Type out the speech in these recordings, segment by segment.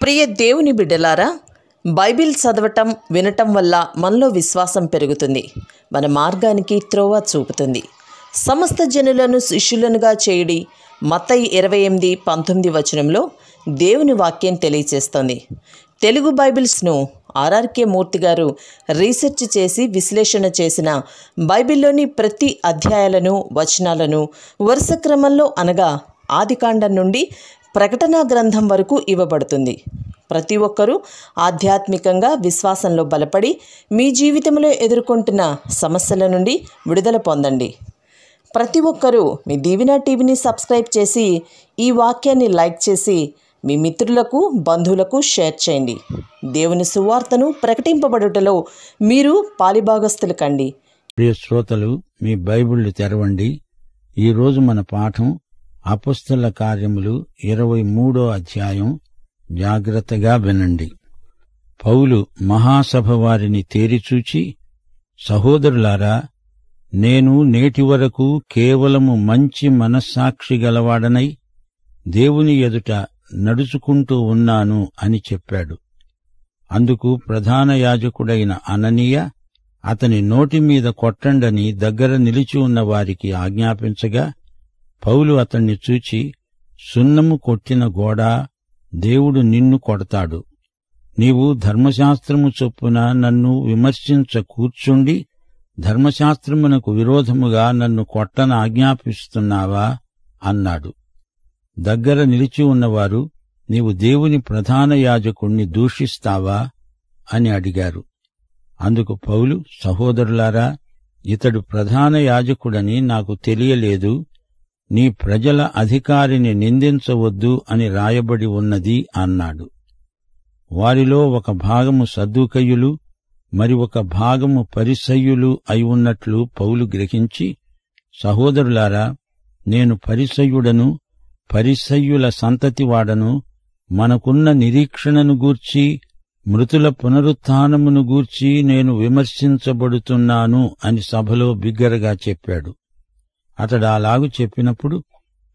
ప్రియ దేవుని బిడ్డలారా, బైబిల్ చదవటం వినటం వల్ల మనలో విశ్వాసం పెరుగుతుంది. మన మార్గానికి త్రోవ చూపుతుంది. సమస్త జనులను శిష్యులనుగా చేయడి మత్తయి 28:19 వచనంలో దేవుని వాక్యం తెలియచేస్తోంది. తెలుగు బైబిల్స్ను ఆర్ఆర్కే మూర్తి గారు రీసెర్చ్ చేసి విశ్లేషణ చేసిన బైబిల్లోని ప్రతి అధ్యాయాలను వచనాలను వరుస క్రమంలో అనగా ఆదికాండం నుండి ప్రకటనా గ్రంథం వరకు ఇవ్వబడుతుంది. ప్రతి ఒక్కరూ ఆధ్యాత్మికంగా విశ్వాసంలో బలపడి మీ జీవితంలో ఎదుర్కొంటున్న సమస్యల నుండి విడుదల పొందండి. ప్రతి ఒక్కరూ మీ దీవెన టీవీని సబ్స్క్రైబ్ చేసి ఈ వాక్యాన్ని లైక్ చేసి మీ మిత్రులకు బంధువులకు షేర్ చేయండి. దేవుని సువార్తను ప్రకటింపబడుటలో మీరు పాలిభాగస్తులు కండి. ప్రియ శ్రోతలు, మీ బైబిళ్లు తెరవండి. ఈరోజు మన పాఠం అపొస్తలుల కార్యములు 23వ అధ్యాయం. జాగ్రత్తగా వినండి. పౌలు మహాసభ వారిని తేరిచూచి, సహోదరులారా, నేను నేటి వరకు కేవలము మంచి మనస్సాక్షి గలవాడనై దేవుని ఎదుట నడుచుకుంటూ ఉన్నాను అని చెప్పాడు. అందుకు ప్రధాన యాజకుడైన అననీయ అతని నోటి మీద కొట్టండని దగ్గర నిలిచి ఉన్న వారికి ఆజ్ఞాపించగా, పౌలు అతణ్ణి చూచి, సున్నము కొట్టిన గోడా, దేవుడు నిన్ను కొడతాడు. నీవు ధర్మశాస్త్రము చొప్పున నన్ను విమర్శించ కూర్చుండి ధర్మశాస్త్రమునకు విరోధముగా నన్ను కొట్టన ఆజ్ఞాపిస్తున్నావా అన్నాడు. దగ్గర నిలిచి ఉన్నవారు, నీవు దేవుని ప్రధాన యాజకుణ్ణి దూషిస్తావా అని అడిగారు. అందుకు పౌలు, సహోదరులారా, ఇతడు ప్రధాన యాజకుడని నాకు తెలియలేదు. నీ ప్రజల అధికారిని నిందించవద్దు అని రాయబడి ఉన్నది అన్నాడు. వారిలో ఒక భాగము సద్దూకయ్యులు, మరి ఒక భాగము పరిసయ్యులు అయి ఉన్నట్లు పౌలు గ్రహించి, సహోదరులారా, నేను పరిసయ్యుడను, పరిసయ్యుల సంతతివాడను, మనకున్న నిరీక్షణను గూర్చి, మృతుల పునరుత్థానమును గూర్చి నేను విమర్శించబడుతున్నాను అని సభలో బిగ్గరగా చెప్పాడు. అతడు అలాగు చెప్పినప్పుడు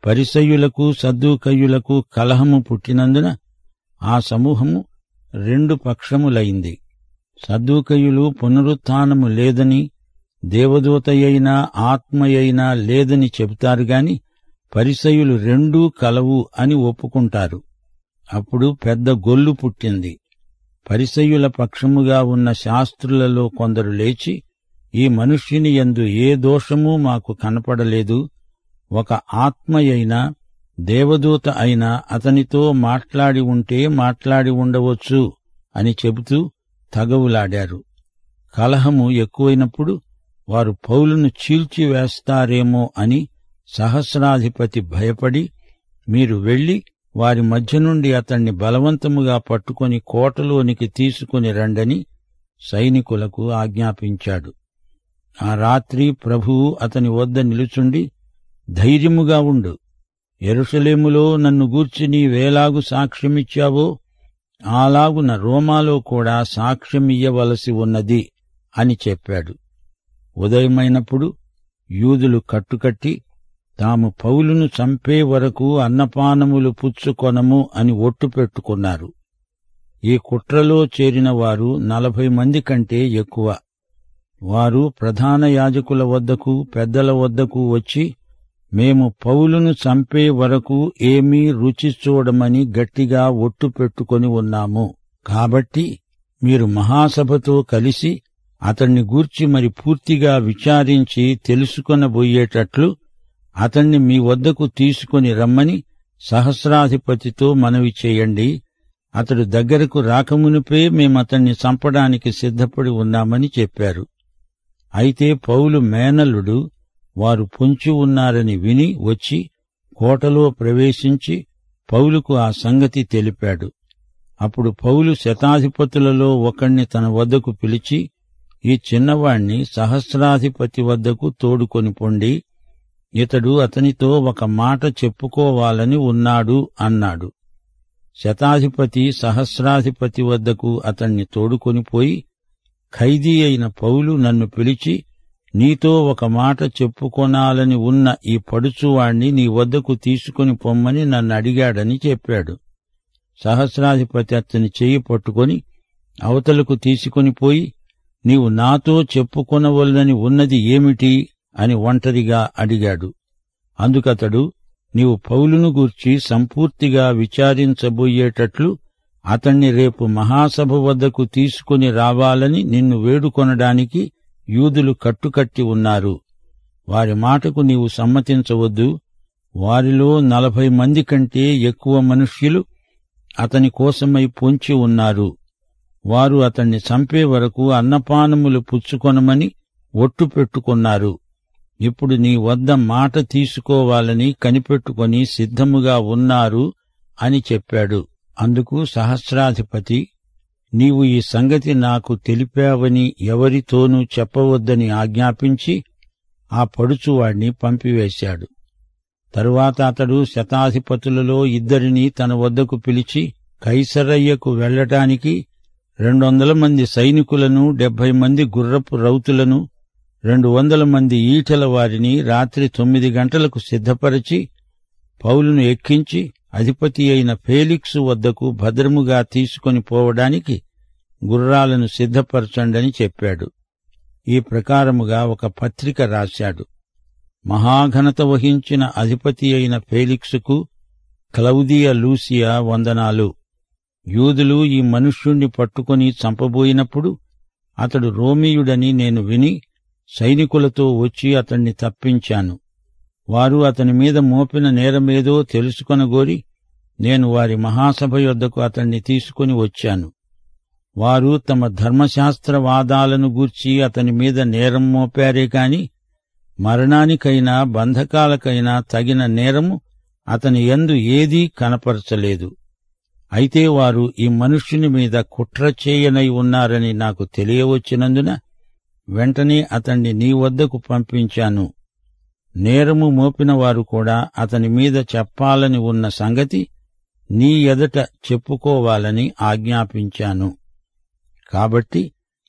పరిసయ్యులకు సద్దూకయ్యులకు కలహము పుట్టినందున ఆ సమూహము 2 పక్షములైంది. సద్దూకయ్యులు పునరుత్థానము లేదని, దేవదూతయైనా ఆత్మయైనా లేదని చెబుతారు గాని పరిసయ్యులు 2 కలవు అని ఒప్పుకుంటారు. అప్పుడు పెద్ద గొల్లు పుట్టింది. పరిసయ్యుల పక్షముగా ఉన్న శాస్త్రులలో కొందరు లేచి, ఈ మనుష్యుని యందు ఏ దోషమూ మాకు కనపడలేదు, ఒక ఆత్మయైనా దేవదూత అయినా అతనితో మాట్లాడి ఉంటే మాట్లాడి ఉండవచ్చు అని చెబుతూ తగవులాడారు. కలహము ఎక్కువైనప్పుడు వారు పౌలును చీల్చివేస్తారేమో అని సహస్రాధిపతి భయపడి, మీరు వెళ్లి వారి మధ్య నుండి అతణ్ణి బలవంతముగా పట్టుకొని కోటలోనికి తీసుకుని రండని సైనికులకు ఆజ్ఞాపించాడు. ఆ రాత్రి ప్రభువు అతని వద్ద నిలుచుండి, ధైర్యముగా ఉండు, యెరూషలేములో నన్ను గూర్చి నీవేలాగు సాక్ష్యమిచ్చావో అలాగున రోమాలో కూడా సాక్ష్యమియ్యవలసి ఉన్నది అని చెప్పాడు. ఉదయమైనప్పుడు యూదులు కట్టుకట్టి, తాము పౌలును చంపే వరకు అన్నపానములు పుచ్చుకొనము అని ఒట్టు పెట్టుకున్నారు. ఈ కుట్రలో చేరిన వారు 40 మంది కంటే ఎక్కువ. వారు ప్రధాన యాజకుల వద్దకు పెద్దల వద్దకు వచ్చి, మేము పౌలును చంపే వరకు ఏమీ రుచి చూడమని గట్టిగా ఒట్టు పెట్టుకొని ఉన్నాము. కాబట్టి మీరు మహాసభతో కలిసి అతణ్ణి గూర్చి మరి పూర్తిగా విచారించి తెలుసుకొనబోయేటట్లు అతణ్ణి మీ వద్దకు తీసుకొని రమ్మని సహస్రాధిపతితో మనవి చేయండి. అతడు దగ్గరకు రాకమునుపే మేమతణ్ణి చంపడానికి సిద్ధపడి ఉన్నామని చెప్పారు. అయితే పౌలు మేనల్లుడు వారు పొంచి ఉన్నారని విని వచ్చి కోటలో ప్రవేశించి పౌలుకు ఆ సంగతి తెలిపాడు. అప్పుడు పౌలు శతాధిపతులలో ఒకణ్ణి తన వద్దకు పిలిచి, ఈ చిన్నవాణ్ణి సహస్రాధిపతి వద్దకు తోడుకొని పొండి, ఇతడు అతనితో ఒక మాట చెప్పుకోవాలని ఉన్నాడు అన్నాడు. శతాధిపతి సహస్రాధిపతి వద్దకు అతణ్ణి తోడుకొనిపోయి, ఖైదీ అయిన పౌలు నన్ను పిలిచి, నీతో ఒక మాట చెప్పుకొనాలని ఉన్న ఈ పడుచువాణ్ణి నీ వద్దకు తీసుకుని పొమ్మని నన్ను అడిగాడని చెప్పాడు. సహస్రాధిపతి అతని చెయ్యి పట్టుకొని అవతలకు తీసుకొని పోయి, నీవు నాతో చెప్పుకొనవలనని ఉన్నది ఏమిటి అని ఒంటరిగా అడిగాడు. అందుకతడు, నీవు పౌలును గూర్చి సంపూర్తిగా విచారించబోయేటట్లు అతణ్ణి రేపు మహాసభ వద్దకు తీసుకుని రావాలని నిన్ను వేడుకొనడానికి యూదులు కట్టుకట్టి ఉన్నారు. వారి మాటకు నీవు సమ్మతించవద్దు. వారిలో 40 మంది కంటే ఎక్కువ మనుష్యులు అతని కోసమై పొంచి ఉన్నారు. వారు అతణ్ణి చంపే వరకు అన్నపానములు పుచ్చుకొనమని ఒట్టు పెట్టుకున్నారు. ఇప్పుడు నీ వద్ద మాట తీసుకోవాలని కనిపెట్టుకొని సిద్ధముగా ఉన్నారు అని చెప్పాడు. అందుకు సహస్రాధిపతి, నీవు ఈ సంగతి నాకు తెలిపావని ఎవరితోనూ చెప్పవద్దని ఆజ్ఞాపించి ఆ పడుచువాణ్ణి పంపివేశాడు. తరువాత అతడు శతాధిపతులలో 2 తన వద్దకు పిలిచి, కైసరయ్యకు వెళ్లటానికి 200 మంది సైనికులను, 70 మంది గుర్రపు రౌతులను, 200 మంది ఈటెల వారిని రాత్రి 9 గంటలకు సిద్ధపరచి పౌలును ఎక్కించి అధిపతి అయిన ఫేలిక్సు వద్దకు భద్రముగా తీసుకొని పోవడానికి గుర్రాలను సిద్ధపరచండని చెప్పాడు. ఈ ప్రకారముగా ఒక పత్రిక రాశాడు. మహాఘనత వహించిన అధిపతి అయిన ఫేలిక్సుకు, క్లౌదియ లూసియా వందనాలు. యూదులు ఈ మనుష్యుణ్ణి పట్టుకొని చంపబోయినప్పుడు అతడు రోమీయుడని నేను విని సైనికులతో వచ్చి అతణ్ణి తప్పించాను. వారు అతని మీద మోపిన నేరమేదో తెలుసుకొనగోరి నేను వారి మహాసభ యొద్దకు అతణ్ణి తీసుకుని వచ్చాను. వారు తమ ధర్మశాస్త్రవాదాలను గూర్చి అతని మీద నేరం మోపారే కాని మరణానికైనా బంధకాలకైనా తగిన నేరము అతని యందు ఏదీ కనపరచలేదు. అయితే వారు ఈ మనుష్యుని మీద కుట్ర చేయనై ఉన్నారని నాకు తెలియవచ్చినందున వెంటనే అతణ్ణి నీ వద్దకు పంపించాను. నేరము మోపిన వారు కూడా అతని మీద చెప్పాలని ఉన్న సంగతి నీ ఎదట చెప్పుకోవాలని ఆజ్ఞాపించాను. కాబట్టి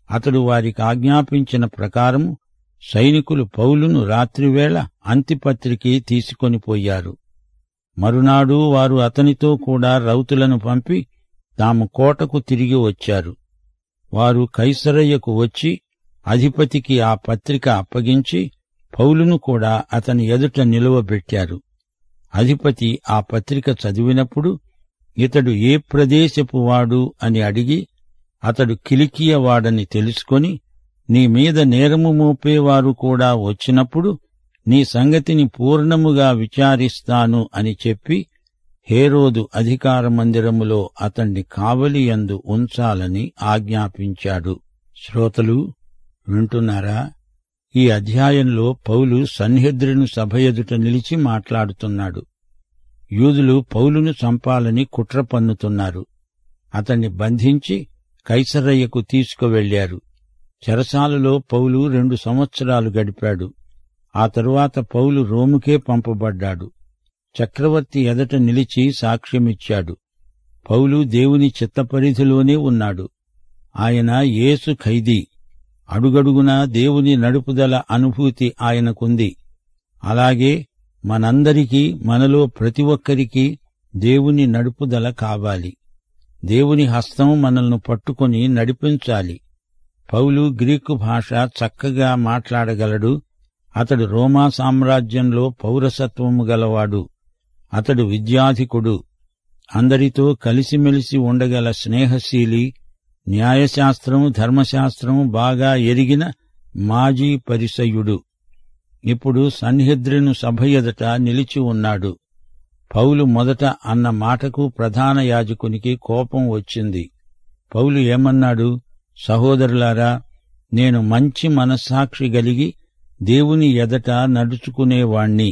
అతడు వారికి ఆజ్ఞాపించిన ప్రకారము సైనికులు పౌలును రాత్రివేళ అంతిపత్రికి తీసుకొని పోయారు. మరునాడు వారు అతనితో కూడా రౌతులను పంపి తాము కోటకు తిరిగి వచ్చారు. వారు కైసరయ్యకు వచ్చి అధిపతికి ఆ పత్రిక అప్పగించి పౌలును కూడా అతని ఎదుట నిలువబెట్టారు. అధిపతి ఆ పత్రిక చదివినప్పుడు ఇతడు ఏ ప్రదేశపు వాడు అని అడిగి, అతడు కిలికియ వాడని తెలుసుకొని, నీ మీద నేరము మోపేవారు కూడా వచ్చినప్పుడు నీ సంగతిని పూర్ణముగా విచారిస్తాను అని చెప్పి హేరోదు అధికార మందిరములో అతణ్ణి కావలియందు ఉంచాలని ఆజ్ఞాపించాడు. శ్రోతలు వింటున్నారా? ఈ అధ్యాయంలో పౌలు సన్హెద్రిను సభ ఎదుట నిలిచి మాట్లాడుతున్నాడు. యూదులు పౌలును చంపాలని కుట్ర పన్నుతున్నారు. అతణ్ణి బంధించి కైసరయ్యకు తీసుకువెళ్లారు. చెరసాలలో పౌలు 2 సంవత్సరాలు గడిపాడు. ఆ తరువాత పౌలు రోముకే పంపబడ్డాడు. చక్రవర్తి ఎదట నిలిచి సాక్ష్యమిచ్చాడు. పౌలు దేవుని చిత్తపరిధిలోనే ఉన్నాడు. ఆయన యేసు ఖైదీ. అడుగడుగునా దేవుని నడుపుదల అనుభూతి ఆయనకుంది. అలాగే మనందరికీ, మనలో ప్రతి ఒక్కరికీ దేవుని నడుపుదల కావాలి. దేవుని హస్తం మనల్ని పట్టుకొని నడిపించాలి. పౌలు గ్రీకు భాష చక్కగా మాట్లాడగలడు. అతడు రోమా సామ్రాజ్యంలో పౌరసత్వము గలవాడు. అతడు విద్యాధికుడు. అందరితో కలిసిమెలిసి ఉండగల స్నేహశీలి, న్యాయశాస్త్రము ధర్మశాస్త్రము బాగా ఎరిగిన మాజీ పరిసయ్యుడు. ఇప్పుడు సన్హెద్రిను సభ ఎదుట నిలిచి ఉన్నాడు. పౌలు మొదట అన్న మాటకు ప్రధాన యాజకునికి కోపం వచ్చింది. పౌలు ఏమన్నాడు? సహోదరులారా, నేను మంచి మనస్సాక్షి గలిగి దేవుని ఎదట నడుచుకునేవాణ్ణి.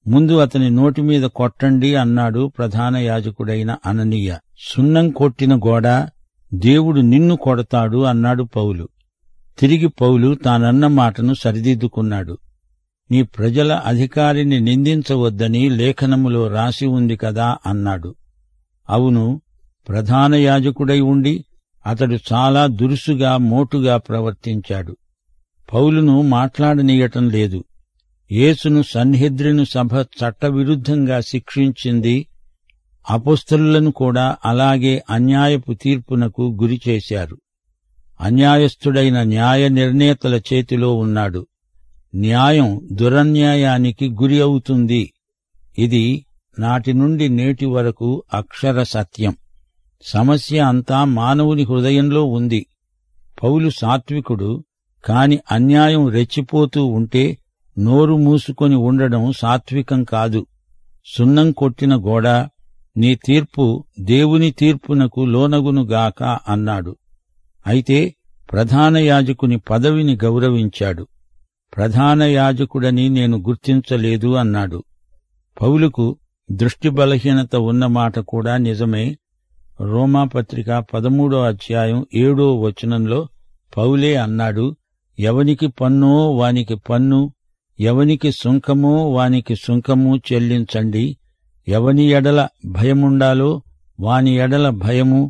ముందు అతని నోటిమీద కొట్టండి అన్నాడు ప్రధాన యాజకుడైన అననీయ. సున్నం కొట్టిన గోడ, దేవుడు నిన్ను కొడతాడు అన్నాడు పౌలు. తిరిగి పౌలు తానన్న మాటను సరిదిద్దుకున్నాడు. నీ ప్రజల అధికారిని నిందించవద్దని లేఖనములో రాసి ఉంది కదా అన్నాడు. అవును, ప్రధాన యాజకుడై ఉండి అతడు చాలా దురుసుగా మోటుగా ప్రవర్తించాడు. పౌలును మాట్లాడనీయటం లేదు. యేసును సన్హెద్రిను సభ చట్టవిరుద్ధంగా శిక్షించింది. అపొస్తలులను కూడా అలాగే అన్యాయపు తీర్పునకు గురిచేశారు. అన్యాయస్థుడైన న్యాయ నిర్ణేతల చేతిలో ఉన్నాడు. న్యాయం దురన్యాయానికి గురి అవుతుంది. ఇది నాటి నుండి నేటి వరకు అక్షర సత్యం. సమస్య అంతా మానవుని హృదయంలో ఉంది. పౌలు సాత్వికుడు, కాని అన్యాయం రెచ్చిపోతూ ఉంటే నోరు మూసుకొని ఉండడం సాత్వికం కాదు. సున్నం కొట్టిన గోడ, నీ తీర్పు దేవుని తీర్పునకు లోనగునుగాక అన్నాడు. అయితే ప్రధాన యాజకుని పదవిని గౌరవించాడు. ప్రధాన యాజకుడని నేను గుర్తించలేదు అన్నాడు. పౌలుకు దృష్టి బలహీనత ఉన్నమాట కూడా నిజమే. రోమాపత్రిక 13వ అధ్యాయం 7వ వచనంలో పౌలే అన్నాడు, ఎవనికి పన్నో వానికి పన్ను, ఎవనికి సుంకమో వానికి సుంకము చెల్లించండి. ఎవని ఎడల భయముండాలో వాని ఎడల భయము,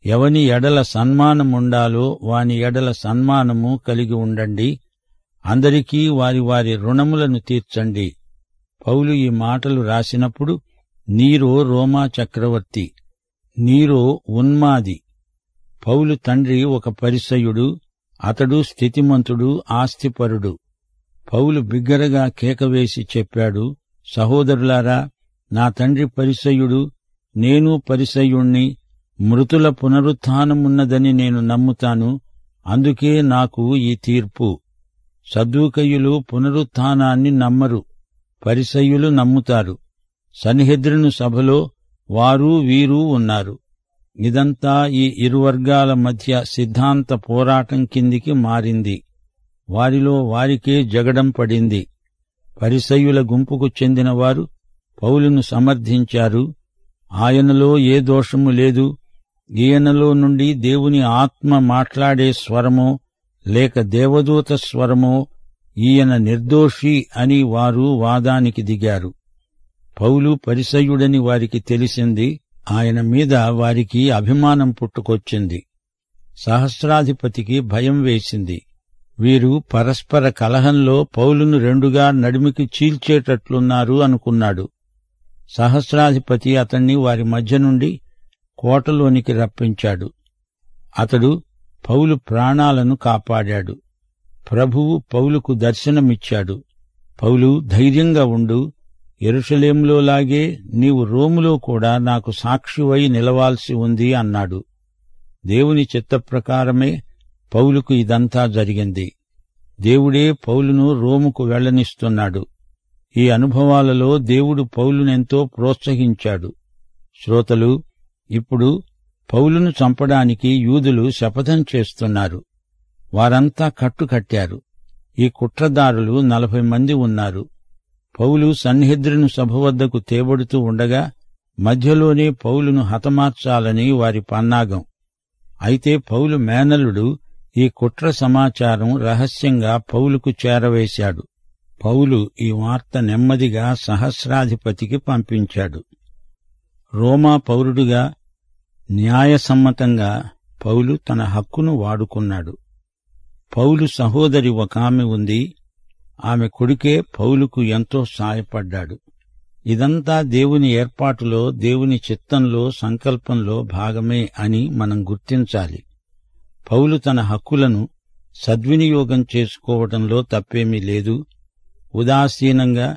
ఎవని ఎడల సన్మానముండాలో వాని ఎడల సన్మానము కలిగి ఉండండి. అందరికీ వారి వారి రుణములను తీర్చండి. పౌలు ఈ మాటలు రాసినప్పుడు నీరో రోమా చక్రవర్తి. నీరో ఉన్మాది. పౌలు తండ్రి ఒక పరిసయ్యుడు. అతడు స్థితిమంతుడు, ఆస్తిపరుడు. పౌలు బిగ్గరగా కేకవేసి చెప్పాడు, సహోదరులారా, నా తండ్రి పరిసయ్యుడు, నేను పరిసయ్యుణ్ణి. మృతుల పునరుత్థానమున్నదని నేను నమ్ముతాను. అందుకే నాకు ఈ తీర్పు. సద్దూకయ్యులు పునరుత్థానాన్ని నమ్మరు, పరిసయ్యులు నమ్ముతారు. సన్హెద్రిను సభలో వారు వీరు ఉన్నారు. ఇదంతా ఈ ఇరు వర్గాల మధ్య సిద్ధాంత పోరాటం కిందికి మారింది. వారిలో వారికే జగడం పడింది. పరిసయ్యుల గుంపుకు చెందినవారు పౌలును సమర్థించారు. ఆయనలో ఏ దోషము లేదు, ఈయనలో నుండి దేవుని ఆత్మ మాట్లాడే స్వరమో లేక దేవదూత స్వరమో, ఈయన నిర్దోషి అని వారు వాదానికి దిగారు. పౌలు పరిసయ్యుడని వారికి తెలిసింది. ఆయన మీద వారికి అభిమానం పుట్టుకొచ్చింది. సహస్రాధిపతికి భయం వేసింది. వీరు పరస్పర కలహంలో పౌలును రెండుగా నడిమికి చీల్చేటట్లున్నారు అనుకున్నాడు. సహస్రాధిపతి అతణ్ణి వారి మధ్య నుండి కోటలోనికి రప్పించాడు. అతడు పౌలు ప్రాణాలను కాపాడాడు. ప్రభువు పౌలుకు దర్శనమిచ్చాడు. పౌలు, ధైర్యంగా ఉండు, యెరూషలేములోలాగే నీవు రోములో కూడా నాకు సాక్షివై నిలవాల్సి ఉంది అన్నాడు. దేవుని చిత్తప్రకారమే పౌలుకు ఇదంతా జరిగింది. దేవుడే పౌలును రోముకు వెళ్లనిస్తున్నాడు. ఈ అనుభవాలలో దేవుడు పౌలునెంతో ప్రోత్సహించాడు. శ్రోతలు, ఇప్పుడు పౌలును చంపడానికి యూదులు శపథం చేస్తున్నారు. వారంతా కట్టుకట్టారు. ఈ కుట్రదారులు 40 మంది ఉన్నారు. పౌలు సన్హెద్రిను సభ వద్దకు తేబడుతూ ఉండగా మధ్యలోనే పౌలును హతమార్చాలని వారి పన్నాగం. అయితే పౌలు మేనల్లుడు ఈ కుట్ర సమాచారం రహస్యంగా పౌలుకు చేరవేశాడు. పౌలు ఈ వార్త నెమ్మదిగా సహస్రాధిపతికి పంపించాడు. రోమా పౌరుడుగా న్యాయసమ్మతంగా పౌలు తన హక్కును వాడుకున్నాడు. పౌలు సహోదరి ఒకామె ఉంది. ఆమె కొడుకే పౌలుకు ఎంతో సాయపడ్డాడు. ఇదంతా దేవుని ఏర్పాటులో, దేవుని చిత్తంలో, సంకల్పంలో భాగమే అని మనం గుర్తించాలి. పౌలు తన హక్కులను సద్వినియోగం చేసుకోవడంలో తప్పేమీ లేదు. ఉదాసీనంగా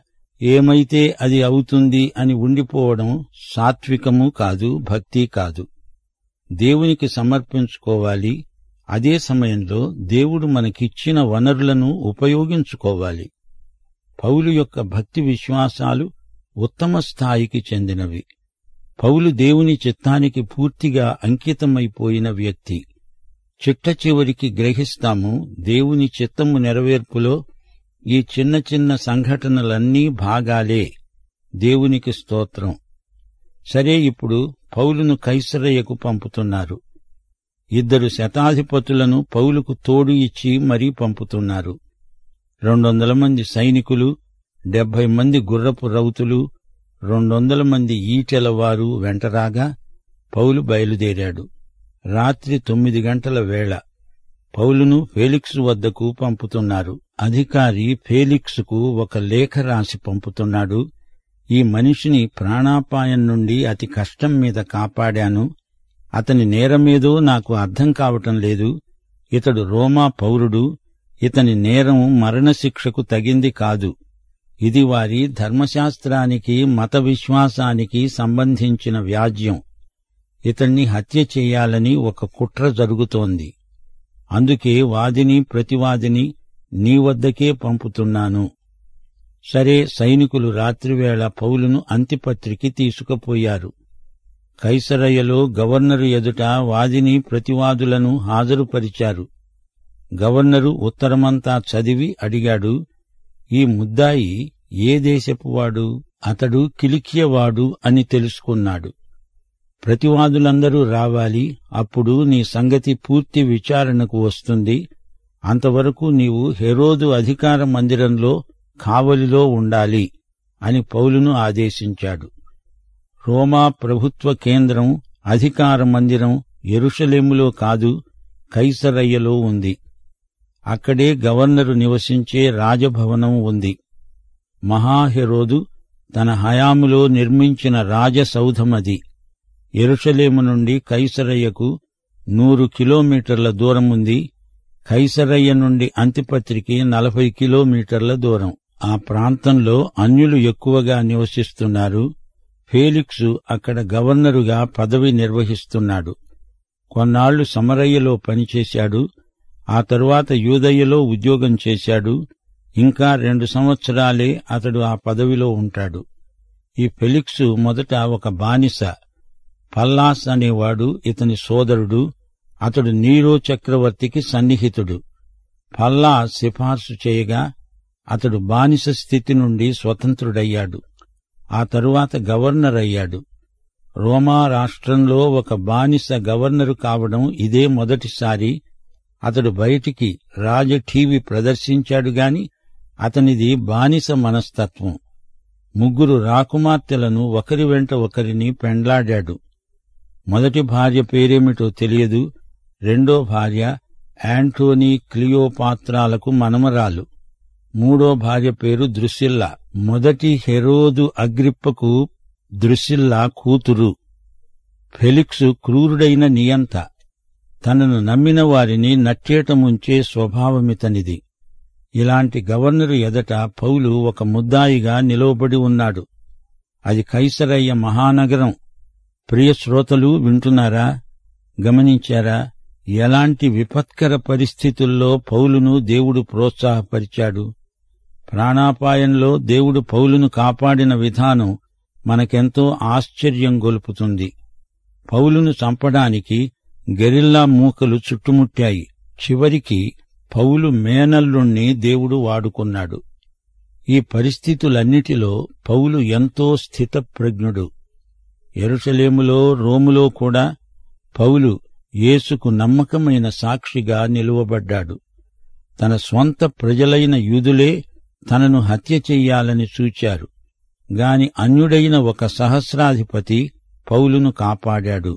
ఏమైతే అది అవుతుంది అని ఉండిపోవడం సాత్వికము కాదు, భక్తి కాదు. దేవునికి సమర్పించుకోవాలి. అదే సమయంలో దేవుడు మనకిచ్చిన వనరులను ఉపయోగించుకోవాలి. పౌలు యొక్క భక్తి విశ్వాసాలు ఉత్తమ స్థాయికి చెందినవి. పౌలు దేవుని చిత్తానికి పూర్తిగా అంకితమైపోయిన వ్యక్తి. చిట్టచివరికి గ్రహిస్తాము, దేవుని చిత్తము నెరవేర్పులో ఈ చిన్న చిన్న సంఘటనలన్నీ భాగాలే. దేవునికి స్తోత్రం. సరే, ఇప్పుడు పౌలును కైసరయ్యకు పంపుతున్నారు. 2 శతాధిపతులను పౌలుకు తోడు ఇచ్చి మరీ పంపుతున్నారు. 200 మంది సైనికులు, 70 మంది గుర్రపు రౌతులు, 200 మంది ఈటెలవారు వెంటరాగా పౌలు బయలుదేరాడు. రాత్రి 9 గంటల వేళ. పౌలును ఫేలిక్సు వద్దకు పంపుతున్నారు. అధికారి ఫేలిక్సుకు ఒక లేఖ రాసి పంపుతున్నాడు. ఈ మనిషిని ప్రాణాపాయం నుండి అతి కష్టం మీద కాపాడాను. అతని నేరమేదో నాకు అర్థం కావటం లేదు. ఇతడు రోమా పౌరుడు. ఇతని నేరం మరణశిక్షకు తగింది కాదు. ఇది వారి ధర్మశాస్త్రానికి, మత విశ్వాసానికి సంబంధించిన వ్యాజ్యం. ఇతన్ని హత్య చెయ్యాలని ఒక కుట్ర జరుగుతోంది. అందుకే వాదిని ప్రతివాదిని నీ వద్దకే పంపుతున్నాను. సరే, సైనికులు రాత్రివేళ పౌలును అంతిపత్రికి తీసుకుపోయారు. కైసరయ్యలో గవర్నరు ఎదుట వాదిని ప్రతివాదులను హాజరుపరిచారు. గవర్నరు ఉత్తరమంతా చదివి అడిగాడు, ఈ ముద్దాయి ఏ దేశపువాడు? అతడు కిలికియవాడు అని తెలుసుకున్నాడు. ప్రతివాదులందరూ రావాలి, అప్పుడు నీ సంగతి పూర్తి విచారణకు వస్తుంది. అంతవరకు నీవు హెరోదు అధికార మందిరంలో కావలిలో ఉండాలి అని పౌలును ఆదేశించాడు. రోమా ప్రభుత్వ కేంద్రం, అధికార మందిరం యెరూషలేములో కాదు, కైసరయ్యలో ఉంది. అక్కడే గవర్నరు నివసించే రాజభవనం ఉంది. మహాహెరోదు తన హయాములో నిర్మించిన రాజసౌధమది. యెరూషలేము నుండి కైసరయ్యకు 100 కిలోమీటర్ల దూరముంది. కైసరయ్య నుండి అంతిపత్రికి 40 కిలోమీటర్ల దూరం. ఆ ప్రాంతంలో అన్యులు ఎక్కువగా నివసిస్తున్నారు. ఫేలిక్సు అక్కడ గవర్నరుగా పదవి నిర్వహిస్తున్నాడు. కొన్నాళ్లు సమరయ్యలో పనిచేశాడు. ఆ తరువాత యూదయ్యలో ఉద్యోగం చేశాడు. ఇంకా 2 సంవత్సరాలే అతడు ఆ పదవిలో ఉంటాడు. ఈ ఫెలిక్సు మొదట ఒక బానిస. పల్లాస్ అనేవాడు ఇతని సోదరుడు. అతడు నీరో చక్రవర్తికి సన్నిహితుడు. పల్లాస్ సిఫార్సు చేయగా అతడు బానిస స్థితి నుండి స్వతంత్రుడయ్యాడు. ఆ తరువాత గవర్నర్ అయ్యాడు. రోమా రాష్ట్రంలో ఒక బానిస గవర్నరు కావడం ఇదే మొదటిసారి. అతడు బయటికి రాజఠీవి ప్రదర్శించాడు గాని అతనిది బానిస మనస్తత్వం. 3 రాకుమార్తెలను ఒకరి వెంట ఒకరిని పెండ్లాడాడు. మొదటి భార్య పేరేమిటో తెలియదు. రెండో భార్య యాంటోనీ క్లియోపాత్రాలకు మనమరాలు. 3వ భార్య పేరు ద్రుసిల్లా. మొదటి హెరోదు అగ్రిప్పకు ద్రుసిల్లా కూతురు. ఫెలిక్సు క్రూరుడైన నియంత. తనను నమ్మిన వారిని నట్టేట ముంచే స్వభావమితనిది. ఇలాంటి గవర్నరు ఎదట పౌలు ఒక ముద్దాయిగా నిలవబడి ఉన్నాడు. అది కైసరయ్య మహానగరం. ప్రియ శ్రోతలు వింటున్నారా? గమనించారా? ఎలాంటి విపత్కర పరిస్థితుల్లో పౌలును దేవుడు ప్రోత్సాహపరిచాడు. ప్రాణాపాయంలో దేవుడు పౌలును కాపాడిన విధానం మనకెంతో ఆశ్చర్యం గొలుపుతుంది. పౌలును చంపడానికి గెరిల్లా మూకలు చుట్టుముట్టాయి. చివరికి పౌలు మేనల్లుణ్ణి దేవుడు వాడుకున్నాడు. ఈ పరిస్థితులన్నిటిలో పౌలు ఎంతో స్థితప్రజ్ఞుడు. యెరూషలేములో, రోములో కూడా పౌలు యేసుకు నమ్మకమైన సాక్షిగా నిలువబడ్డాడు. తన స్వంత ప్రజలైన యూదులే తనను హత్య చెయ్యాలని చూచారు. గాని అన్యుడైన ఒక సహస్రాధిపతి పౌలును కాపాడాడు.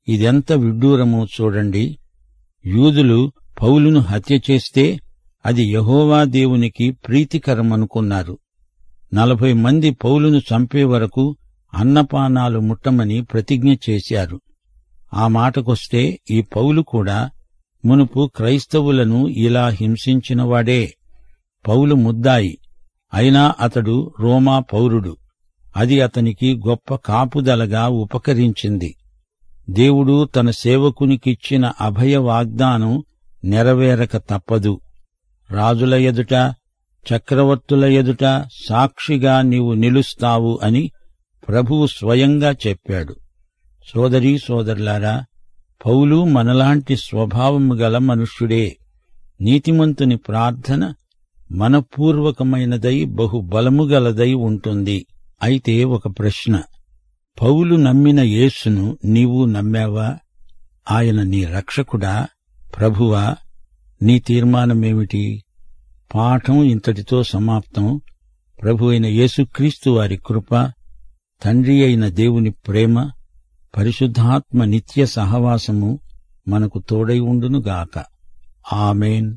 ఇదెంత విడ్డూరమో చూడండి. యూదులు పౌలును హత్య చేస్తే అది యెహోవా దేవునికి ప్రీతికరమనుకున్నారు. 40 మంది పౌలును చంపే వరకు అన్నపానాలు ముట్టమని ప్రతిజ్ఞ చేశారు. ఆ మాటకొస్తే ఈ పౌలు కూడా మునుపు క్రైస్తవులను ఇలా హింసించినవాడే. పౌలు ముద్దాయి, అయినా అతడు రోమా పౌరుడు. అది అతనికి గొప్ప కాపుదలగా ఉపకరించింది. దేవుడు తన సేవకునికిచ్చిన అభయ వాగ్దానం నెరవేరక తప్పదు. రాజుల ఎదుట, చక్రవర్తుల ఎదుట సాక్షిగా నీవు నిలుస్తావు అని ప్రభువు స్వయంగా చెప్పాడు. సోదరీ సోదరులారా, పౌలు మనలాంటి స్వభావము గల మనుష్యుడే. నీతిమంతుని ప్రార్థన మనపూర్వకమైనదై బహుబలముగలదై ఉంటుంది. అయితే ఒక ప్రశ్న, పౌలు నమ్మిన యేసును నీవు నమ్మావా? ఆయన నీ రక్షకుడా, ప్రభువా? నీ తీర్మానమేమిటి? పాఠం ఇంతటితో సమాప్తం. ప్రభు అయిన యేసుక్రీస్తు వారి కృప, తండ్రి అయిన దేవుని ప్రేమ, పరిశుద్ధాత్మ నిత్య సహవాసము మనకు తోడై ఉండునుగాక. ఆమేన్.